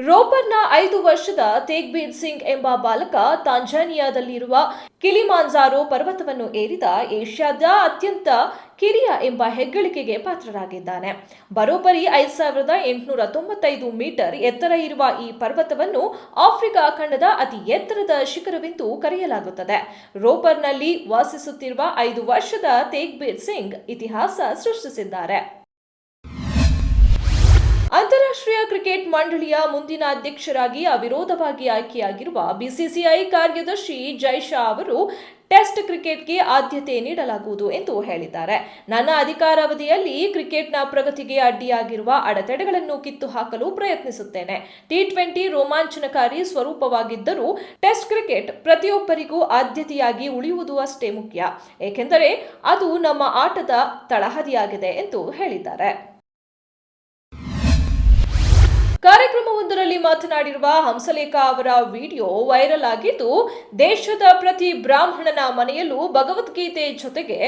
ರೋಪರ್ನ 5 ವರ್ಷದ ತೇಗ್ಬೀರ್ ಸಿಂಗ್ ಎಂಬ ಬಾಲಕ ತಾಂಜಾನಿಯಾದಲ್ಲಿರುವ ಕಿಲಿಮಾಂಜಾರೋ ಪರ್ವತವನ್ನು ಏರಿದ ಏಷ್ಯಾದ ಅತ್ಯಂತ ಕಿರಿಯ ಎಂಬ ಹೆಗ್ಗಳಿಕೆಗೆ ಪಾತ್ರರಾಗಿದ್ದಾನೆ. ಬರೋಬ್ಬರಿ 5,895 ಮೀಟರ್ ಎತ್ತರ ಇರುವ ಈ ಪರ್ವತವನ್ನು ಆಫ್ರಿಕಾ ಖಂಡದ ಅತಿ ಎತ್ತರದ ಶಿಖರವೆಂದು ಕರೆಯಲಾಗುತ್ತದೆ. ರೋಪರ್ನಲ್ಲಿ ವಾಸಿಸುತ್ತಿರುವ 5 ವರ್ಷದ ತೇಗ್ಬೀರ್ ಸಿಂಗ್ ಇತಿಹಾಸ ಸೃಷ್ಟಿಸಿದ್ದಾರೆ. ಅಂತಾರಾಷ್ಟ್ರೀಯ ಕ್ರಿಕೆಟ್ ಮಂಡಳಿಯ ಮುಂದಿನ ಅಧ್ಯಕ್ಷರಾಗಿ ಅವಿರೋಧವಾಗಿ ಆಯ್ಕೆಯಾಗಿರುವ ಬಿಸಿಸಿಐ ಕಾರ್ಯದರ್ಶಿ ಜೈ ಶಾ ಅವರು ಟೆಸ್ಟ್ ಕ್ರಿಕೆಟ್ಗೆ ಆದ್ಯತೆ ನೀಡಲಾಗುವುದು ಎಂದು ಹೇಳಿದ್ದಾರೆ. ನನ್ನ ಅಧಿಕಾರಾವಧಿಯಲ್ಲಿ ಕ್ರಿಕೆಟ್ನ ಪ್ರಗತಿಗೆ ಅಡ್ಡಿಯಾಗಿರುವ ಅಡೆತಡೆಗಳನ್ನು ಕಿತ್ತು ಹಾಕಲು ಪ್ರಯತ್ನಿಸುತ್ತೇನೆ. ಟಿ20 ರೋಮಾಂಚನಕಾರಿ ಸ್ವರೂಪವಾಗಿದ್ದರೂ ಟೆಸ್ಟ್ ಕ್ರಿಕೆಟ್ ಪ್ರತಿಯೊಬ್ಬರಿಗೂ ಆದ್ಯತೆಯಾಗಿ ಉಳಿಯುವುದು ಅಷ್ಟೇ ಮುಖ್ಯ, ಏಕೆಂದರೆ ಅದು ನಮ್ಮ ಆಟದ ತಳಹದಿಯಾಗಿದೆ ಎಂದು ಹೇಳಿದ್ದಾರೆ. ಕಾರ್ಯಕ್ರಮವೊಂದರಲ್ಲಿ ಮಾತನಾಡಿರುವ ಹಂಸಲೇಖ ಅವರ ವಿಡಿಯೋ ವೈರಲ್ ಆಗಿದ್ದು, ದೇಶದ ಪ್ರತಿ ಬ್ರಾಹ್ಮಣನ ಮನೆಯಲ್ಲೂ ಭಗವದ್ಗೀತೆ ಜೊತೆಗೆ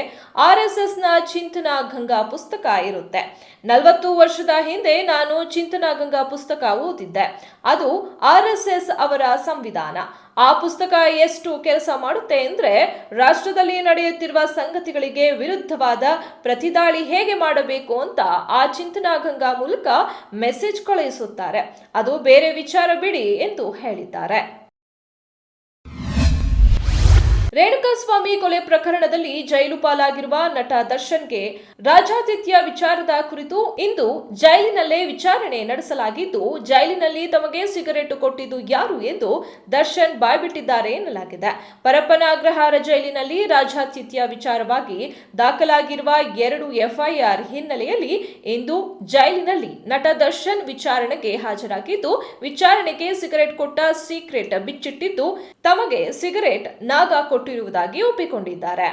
ಆರ್ಎಸ್ಎಸ್ನ ಚಿಂತನಾ ಗಂಗಾ ಪುಸ್ತಕ ಇರುತ್ತೆ. 40 ವರ್ಷದ ಹಿಂದೆ ನಾನು ಚಿಂತನಾ ಗಂಗಾ ಪುಸ್ತಕ ಓದಿದ್ದೆ. ಅದು ಆರ್ಎಸ್ಎಸ್ ಅವರ ಸಂವಿಧಾನ. ಆ ಪುಸ್ತಕ ಎಷ್ಟು ಕೆಲಸ ಮಾಡುತ್ತೆ ಅಂದ್ರೆ, ರಾಷ್ಟ್ರದಲ್ಲಿ ನಡೆಯುತ್ತಿರುವ ಸಂಗತಿಗಳಿಗೆ ವಿರುದ್ಧವಾದ ಪ್ರತಿದಾಳಿ ಹೇಗೆ ಮಾಡಬೇಕು ಅಂತ ಆ ಚಿಂತನಾ ಗಂಗಾ ಮೂಲಕ ಮೆಸೇಜ್ ಕಳುಹಿಸುತ್ತಾರೆ. ಅದು ಬೇರೆ ವಿಚಾರ ಬಿಡಿ ಎಂದು ಹೇಳಿದ್ದಾರೆ. ರೇಣುಕಾಸ್ವಾಮಿ ಕೊಲೆ ಪ್ರಕರಣದಲ್ಲಿ ಜೈಲು ಪಾಲಾಗಿರುವ ನಟ ದರ್ಶನ್ಗೆ ರಾಜಾತಿಥ್ಯ ವಿಚಾರದ ಕುರಿತು ಇಂದು ಜೈಲಿನಲ್ಲೇ ವಿಚಾರಣೆ ನಡೆಸಲಾಗಿದ್ದು, ಜೈಲಿನಲ್ಲಿ ತಮಗೆ ಸಿಗರೆಟ್ ಕೊಟ್ಟಿದ್ದು ಯಾರು ಎಂದು ದರ್ಶನ್ ಬಾಯ್ಬಿಟ್ಟಿದ್ದಾರೆ ಎನ್ನಲಾಗಿದೆ. ಪರಪ್ಪನ ಅಗ್ರಹಾರ ಜೈಲಿನಲ್ಲಿ ರಾಜಾತಿಥ್ಯ ವಿಚಾರವಾಗಿ ದಾಖಲಾಗಿರುವ 2 ಎಫ್ಐಆರ್ ಹಿನ್ನೆಲೆಯಲ್ಲಿ ಇಂದು ಜೈಲಿನಲ್ಲಿ ನಟ ದರ್ಶನ್ ವಿಚಾರಣೆಗೆ ಹಾಜರಾಗಿದ್ದು, ವಿಚಾರಣೆಗೆ ಸಿಗರೆಟ್ ಕೊಟ್ಟ ಸೀಕ್ರೆಟ್ ಬಿಚ್ಚಿಟ್ಟಿದ್ದು, ತಮಗೆ ಸಿಗರೆಟ್ ನಾಗ ಕೊಟ್ಟಿರುವುದಾಗಿ ಒಪ್ಪಿಕೊಂಡಿದ್ದಾರೆ.